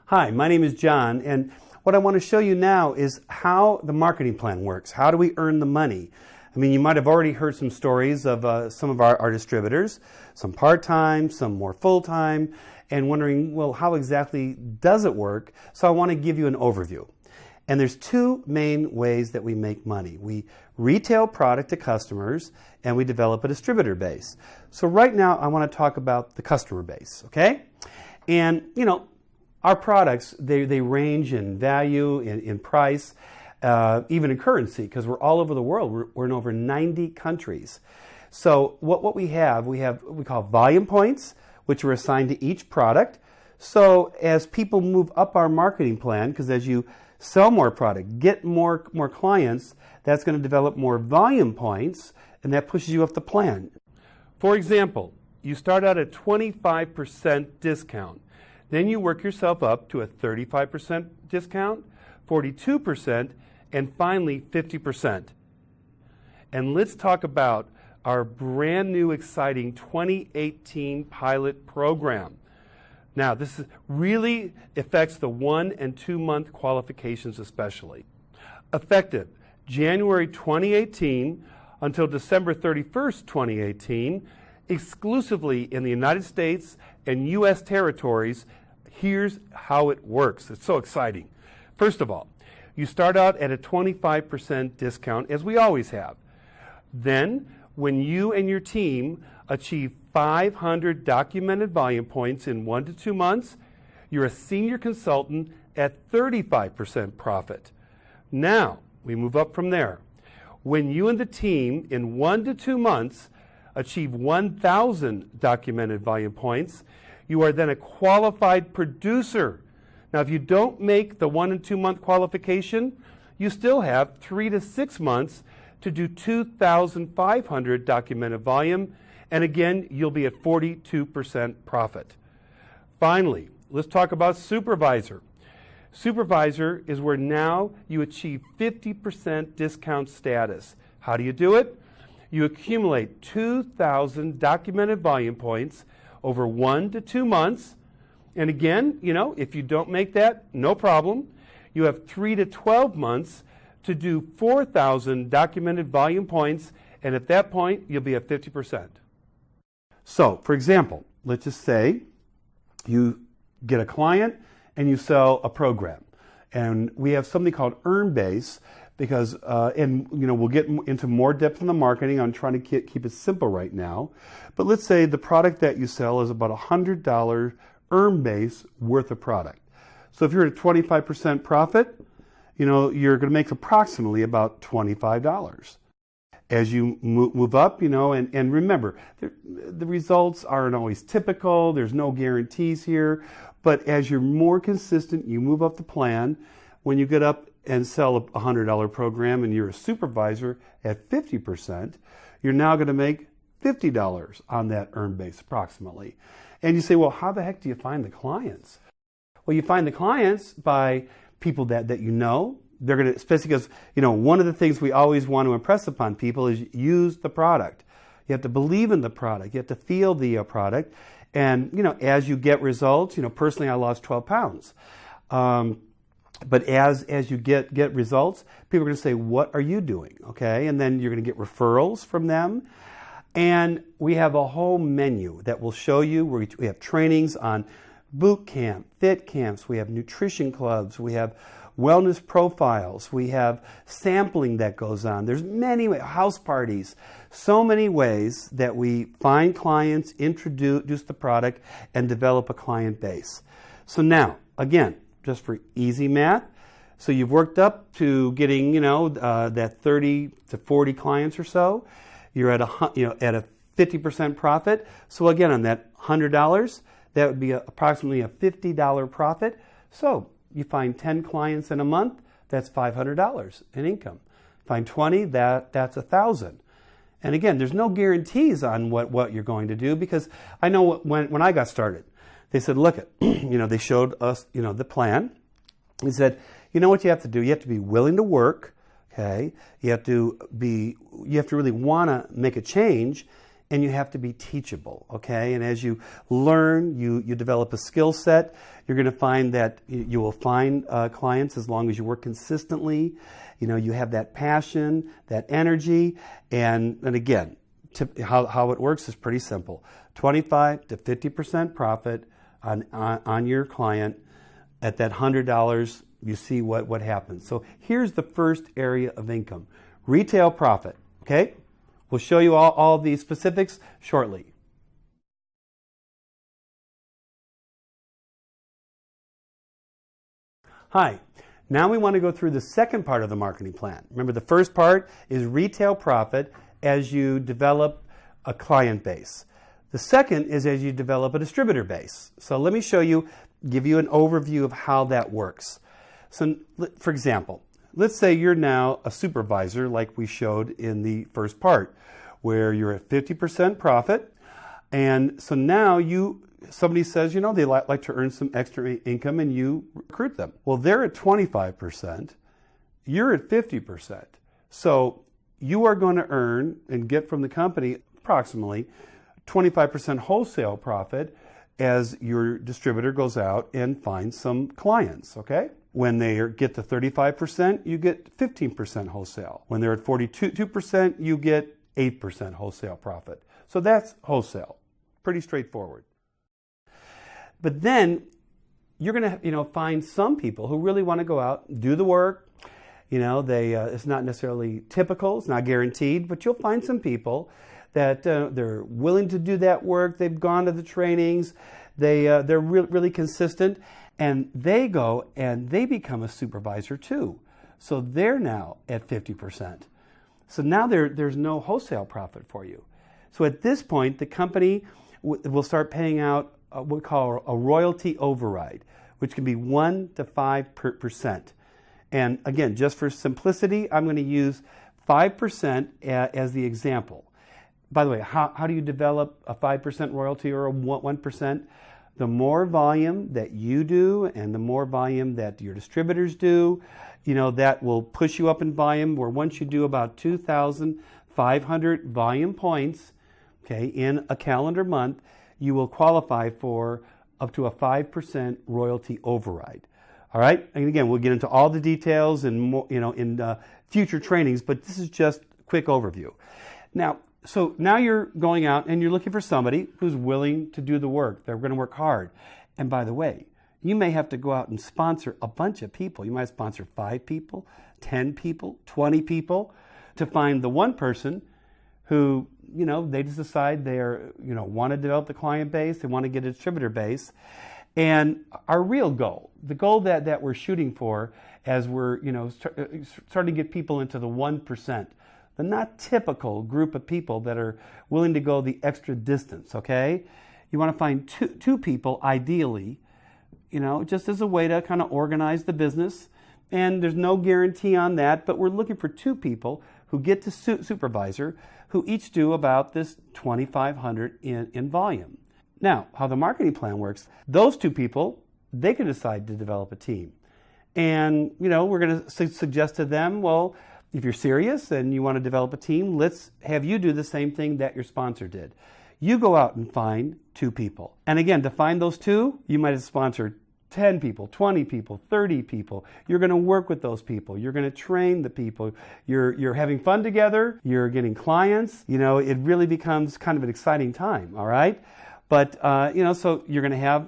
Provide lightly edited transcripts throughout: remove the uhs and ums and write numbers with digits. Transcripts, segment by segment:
Hi, my name is John, and what I want to show you now is how the marketing plan works. How do we earn the money? I mean, you might have already heard some stories of some of our distributors, some part-time, some more full-time, and wondering, well, how exactly does it work? So I want to give you an overview. And there's two main ways that we make money. We retail product to customers, and we develop a distributor base. So right now, I want to talk about the customer base, okay? And, you know, our products, they range in value, in price, even in currency, because we're all over the world. We're in over 90 countries. So what we call volume points, which are assigned to each product. So as people move up our marketing plan, because as you sell more product, get more clients, that's going to develop more volume points, and that pushes you up the plan. For example, you start out at 25% discount. Then you work yourself up to a 35% discount, 42%, and finally 50%. And let's talk about our brand new exciting 2018 pilot program. Now, this really affects the 1 and 2 month qualifications especially. Effective January 2018 until December 31st, 2018, exclusively in the United States and U.S. territories. Here's how it works. It's so exciting. First of all, you start out at a 25% discount, as we always have. Then, when you and your team achieve 500 documented volume points in 1 to 2 months, you're a senior consultant at 35% profit. Now, we move up from there. When you and the team in 1 to 2 months achieve 1,000 documented volume points, you are then a qualified producer. Now, if you don't make the 1 and 2 month qualification, you still have 3 to 6 months to do 2,500 documented volume, and again, you'll be at 42% profit. Finally, let's talk about supervisor. Supervisor is where now you achieve 50% discount status. How do you do it? You accumulate 2,000 documented volume points over 1 to 2 months. And again, you know, if you don't make that, no problem. You have 3 to 12 months to do 4,000 documented volume points, and at that point, you'll be at 50%. So, for example, let's just say you get a client and you sell a program. And we have something called Earn Base, because, and you know, we'll get into more depth in the marketing. I'm trying to keep it simple right now. But let's say the product that you sell is about $100 Earn Base worth of product. So if you're at a 25% profit, you know, you're going to make approximately about $25. As you move up, you know, and remember, the results aren't always typical. There's no guarantees here. But as you're more consistent, you move up the plan. When you get up and sell a $100 program and you're a supervisor at 50%, you're now going to make $50 on that Earn Base approximately. And you say, well, how the heck do you find the clients? Well, you find the clients by people that you know. They're going to, especially because, you know, one of the things we always want to impress upon people is use the product. You have to believe in the product. You have to feel the product. And, you know, as you get results, you know, personally I lost 12 pounds. But as you get results, people are going to say, what are you doing? Okay. And then you're going to get referrals from them. And we have a whole menu that will show you. We have trainings on boot camp, fit camps. We have nutrition clubs. We have wellness profiles. We have sampling that goes on. There's many ways, house parties, so many ways that we find clients, introduce the product, and develop a client base. So now, again, just for easy math, so you've worked up to getting, you know, that 30 to 40 clients or so. You're at a 50% profit. So again, on that $100, that would be approximately a $50 profit. So you find 10 clients in a month, that's $500 in income. Find 20, that's $1,000. And again, there's no guarantees on what you're going to do, because I know when I got started, they said, look, you know, they showed us, you know, the plan. They said, you know what you have to do? You have to be willing to work, okay? You have to really want to make a change, and you have to be teachable, okay? And as you learn, you develop a skill set. You're going to find that you will find clients as long as you work consistently. You know, you have that passion, that energy, and again, how it works is pretty simple. 25 to 50% profit on your client. At that $100, you see what happens. So here's the first area of income, retail profit, okay? We'll show you all the specifics shortly. Hi, now we want to go through the second part of the marketing plan. Remember, the first part is retail profit as you develop a client base. The second is as you develop a distributor base. So let me show you, give you an overview of how that works. So for example, let's say you're now a supervisor like we showed in the first part, where you're at 50% profit. And so now somebody says, you know, they like to earn some extra income, and you recruit them. Well, they're at 25%, you're at 50%. So you are going to earn and get from the company approximately 25% wholesale profit as your distributor goes out and finds some clients, okay? When they get to 35%, you get 15% wholesale. When they're at 42%, you get 8% wholesale profit. So that's wholesale. Pretty straightforward. But then you're going to, find some people who really want to go out and do the work. It's not necessarily typical, it's not guaranteed, but you'll find some people that they're willing to do that work. They've gone to the trainings. They're really consistent, and they go and they become a supervisor too. So they're now at 50%. So now there's no wholesale profit for you. So at this point, the company will start paying out what we call a royalty override, which can be 1 to 5%. And again, just for simplicity, I'm going to use 5% as the example. By the way, how do you develop a 5% royalty or a 1%? The more volume that you do and the more volume that your distributors do, that will push you up in volume, where once you do about 2,500 volume points, okay, in a calendar month, you will qualify for up to a 5% royalty override. All right? And again, we'll get into all the details and more, in future trainings, but this is just a quick overview. So now you're going out and you're looking for somebody who's willing to do the work. They're going to work hard. And by the way, you may have to go out and sponsor a bunch of people. You might sponsor 5 people, 10 people, 20 people to find the one person who, they just decide they're, want to develop the client base, they want to get a distributor base. And our real goal, the goal that we're shooting for as we're, starting to get people into the 1%, the not typical group of people that are willing to go the extra distance, okay? You want to find two people, ideally, just as a way to kind of organize the business. And there's no guarantee on that, but we're looking for 2 people who get to supervisor, who each do about this 2,500 in volume. Now, how the marketing plan works, those 2 people, they can decide to develop a team. And, we're going to suggest to them, well, if you're serious and you want to develop a team, let's have you do the same thing that your sponsor did. You go out and find 2 people. And again, to find those 2, you might have sponsored 10 people, 20 people, 30 people. You're going to work with those people. You're going to train the people. You're having fun together. You're getting clients. It really becomes kind of an exciting time, all right? But, so you're going to have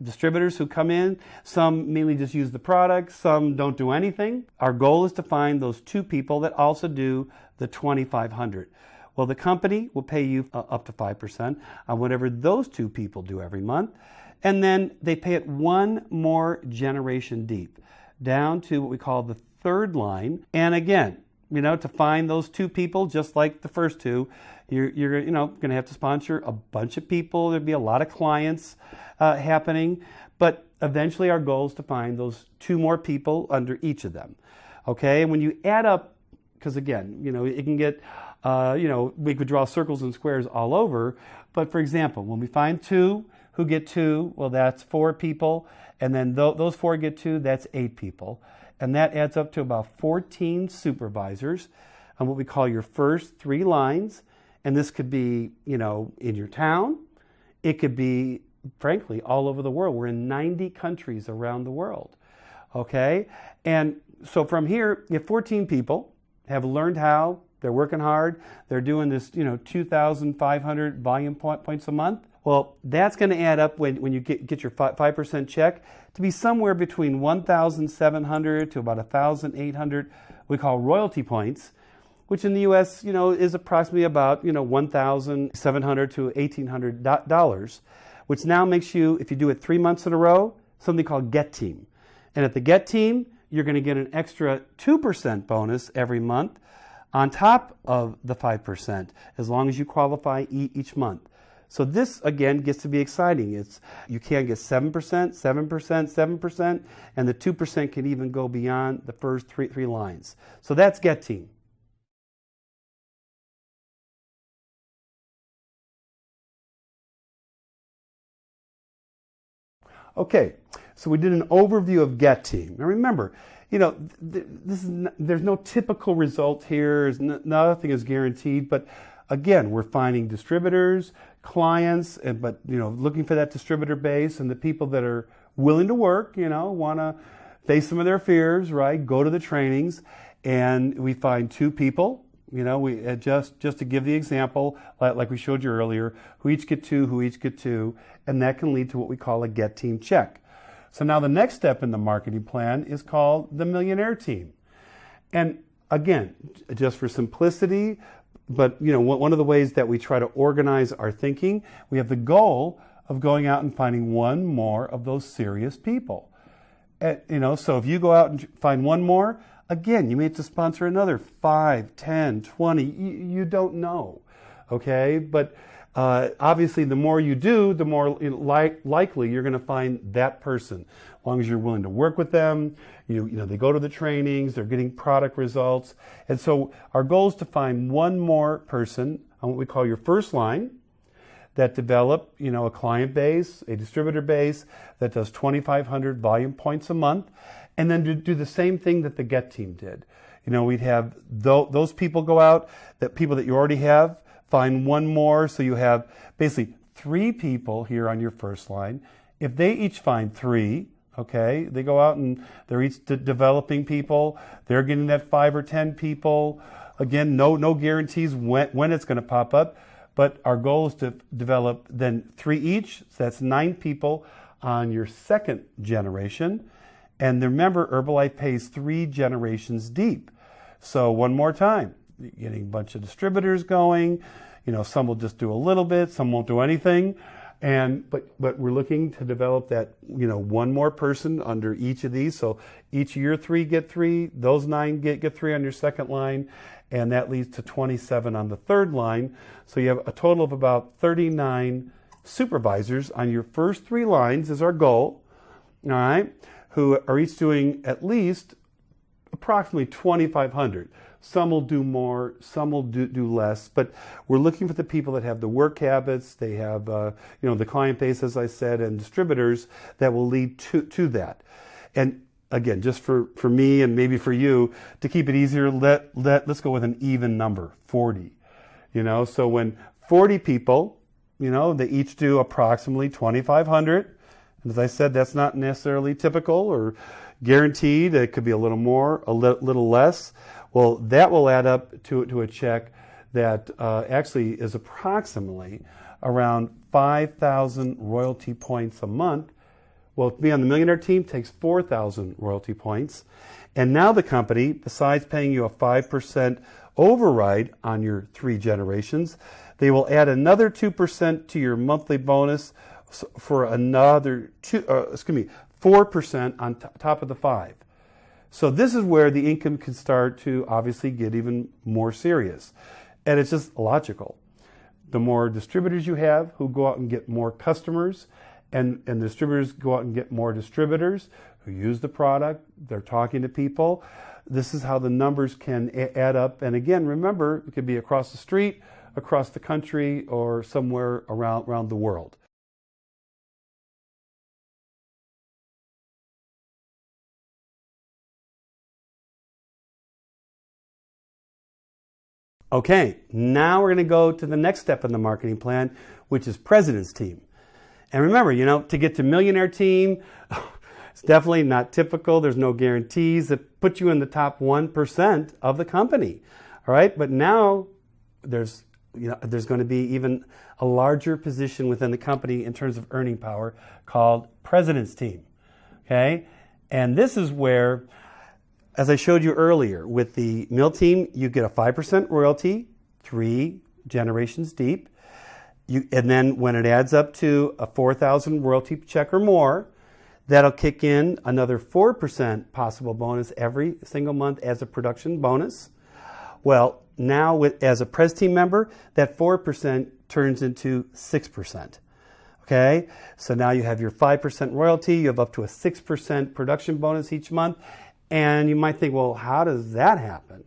distributors who come in. Some mainly just use the product. Some don't do anything. Our goal is to find those 2 people that also do the 2,500. Well, the company will pay you up to 5% on whatever those 2 people do every month. And then they pay it one more generation deep, down to what we call the 3rd line. And again, to find those 2 people, just like the first 2, you're going to have to sponsor a bunch of people. There'll be a lot of clients happening. But eventually our goal is to find those 2 more people under each of them. Okay? And when you add up, because again, it can get, we could draw circles and squares all over. But for example, when we find 2 who get 2, well, that's 4 people. And then those 4 get 2, that's 8 people. And that adds up to about 14 supervisors on what we call your first 3 lines. And this could be, in your town. It could be, frankly, all over the world. We're in 90 countries around the world. Okay? And so from here, if 14 people have learned how, they're working hard, they're doing this, 2,500 volume points a month, well, that's going to add up when you get your 5% check to be somewhere between 1,700 to about 1,800 we call royalty points, which in the U.S., is approximately about, $1,700 to $1,800, which now makes you, if you do it 3 months in a row, something called Get Team. And at the Get Team, you're going to get an extra 2% bonus every month on top of the 5%, as long as you qualify each month. So this, again, gets to be exciting. You can get 7%, 7%, 7%, and the 2% can even go beyond the first three lines. So that's Get Team. Okay, so we did an overview of Get Team. Now remember, there's no typical result here. Nothing is guaranteed, but again, we're finding distributors, clients, but looking for that distributor base and the people that are willing to work, want to face some of their fears, right? Go to the trainings, and we find 2 people. We just to give the example, like we showed you earlier, who each get 2, and that can lead to what we call a Get Team check. So now the next step in the marketing plan is called the Millionaire Team. And again, just for simplicity, but one of the ways that we try to organize our thinking, we have the goal of going out and finding one more of those serious people. So if you go out and find one more, again, you may have to sponsor another 5, 10, 20. You don't know, okay? But obviously, the more you do, the more likely you're going to find that person. As long as you're willing to work with them, they go to the trainings, they're getting product results. And so our goal is to find one more person on what we call your first line that develop, a client base, a distributor base that does 2,500 volume points a month, and then do the same thing that the Get Team did. We'd have those people go out, that people that you already have, find one more, so you have basically 3 people here on your first line. If they each find 3, okay, they go out and they're each developing people, they're getting that 5 or 10 people. Again, no guarantees when it's going to pop up, but our goal is to develop then 3 each, so that's 9 people on your second generation. And remember, Herbalife pays 3 generations deep. So one more time, getting a bunch of distributors going. Some will just do a little bit, some won't do anything. But we're looking to develop that, one more person under each of these. So each year 3 get 3, those 9 get 3 on your second line, and that leads to 27 on the third line. So you have a total of about 39 supervisors on your first 3 lines is our goal, all right, who are each doing at least approximately 2,500. Some will do more, some will do less, but we're looking for the people that have the work habits, they have the client base, as I said, and distributors that will lead to that. And again, just for me and maybe for you, to keep it easier, let's go with an even number, 40. So when 40 people, they each do approximately 2,500. And as I said, that's not necessarily typical or guaranteed. It could be a little more, a little less. Well, that will add up to a check that actually is approximately around 5,000 royalty points a month. Well, to be on the Millionaire Team takes 4,000 royalty points. And now the company, besides paying you a 5% override on your 3 generations, they will add another 2% to your monthly bonus for another 4% on top of the 5. So this is where the income can start to obviously get even more serious. And it's just logical. The more distributors you have who go out and get more customers, and the distributors go out and get more distributors who use the product, they're talking to people. This is how the numbers can add up. And again, remember, it could be across the street, across the country, or somewhere around the world. Okay, now we're going to go to the next step in the marketing plan, which is President's Team. And remember, to get to Millionaire Team, it's definitely not typical. There's no guarantees that put you in the top 1% of the company. All right, but now there's going to be even a larger position within the company in terms of earning power called President's Team. Okay, and this is where, as I showed you earlier, with the Mill Team, you get a 5% royalty, 3 generations deep. And then when it adds up to a $4,000 royalty check or more, that'll kick in another 4% possible bonus every single month as a production bonus. Well, now as a Pres Team member, that 4% turns into 6%. Okay, so now you have your 5% royalty, you have up to a 6% production bonus each month. And you might think, well, how does that happen?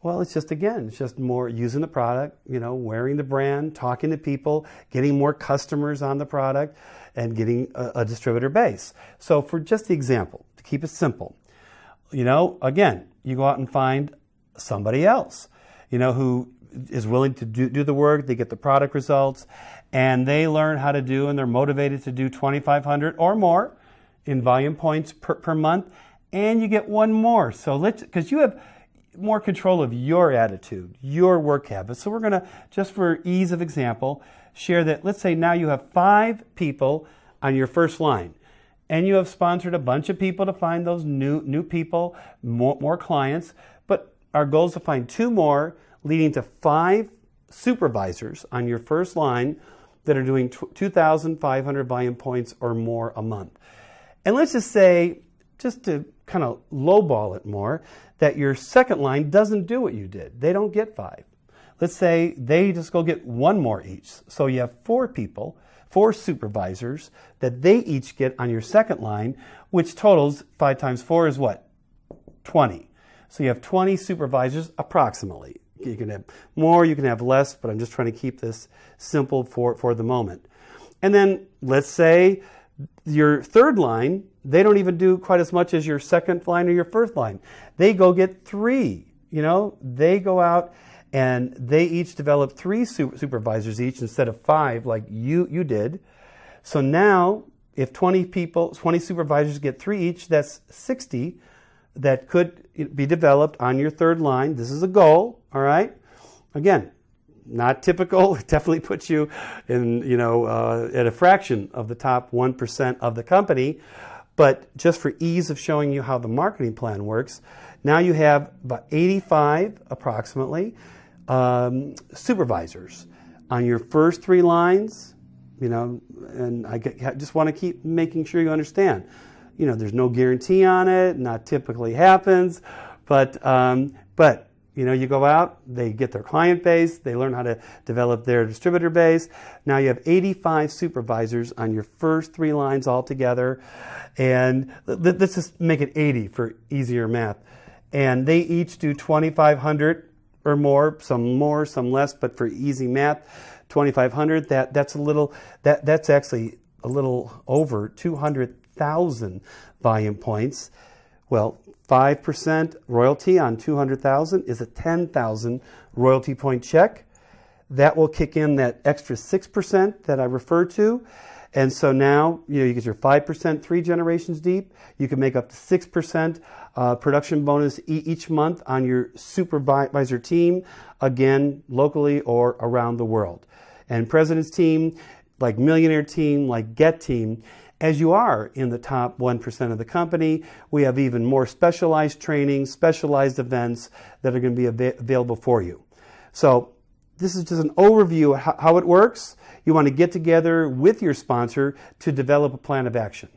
Well, it's just more using the product, wearing the brand, talking to people, getting more customers on the product, and getting a distributor base. So for just the example, to keep it simple, again, you go out and find somebody else, who is willing to do the work, they get the product results, and they learn how to do, and they're motivated to do 2,500 or more in volume points per month, and you get one more. So because you have more control of your attitude, your work habits. So we're going to, just for ease of example, share that. Let's say now you have 5 people on your first line, and you have sponsored a bunch of people to find those new people, more clients. But our goal is to find 2 more, leading to 5 supervisors on your first line that are doing 2,500 volume points or more a month. And let's just say, just to kind of lowball it more, that your second line doesn't do what you did. They don't get 5. Let's say they just go get 1 more each. So you have 4 people, 4 supervisors that they each get on your second line, which totals 5 times 4 is what? 20. So you have 20 supervisors approximately. You can have more, you can have less, but I'm just trying to keep this simple for the moment. And then let's say your third line, they don't even do quite as much as your second line or your first line. They go get 3. They go out and they each develop 3 supervisors each instead of 5 like you did. So now, if 20 supervisors get 3 each, that's 60 that could be developed on your third line. This is a goal, all right? Again, not typical. It definitely puts you in, at a fraction of the top 1% of the company. But just for ease of showing you how the marketing plan works, now you have about 85 approximately supervisors on your first 3 lines, and I just want to keep making sure you understand. There's no guarantee on it, not typically happens, but you go out, they get their client base, they learn how to develop their distributor base. Now you have 85 supervisors on your first 3 lines altogether, and let's just make it 80 for easier math. And they each do 2,500 or more, some less, but for easy math, 2,500. That's actually a little over 200,000 volume points. Well, 5% royalty on 200,000 is a 10,000 royalty point check. That will kick in that extra 6% that I referred to. And so now you get your 5% 3 generations deep. You can make up to 6% production bonus each month on your supervisor team, again, locally or around the world. And President's Team, like Millionaire Team, like Get Team, as you are in the top 1% of the company, we have even more specialized training, specialized events that are going to be available for you. So this is just an overview of how it works. You want to get together with your sponsor to develop a plan of action.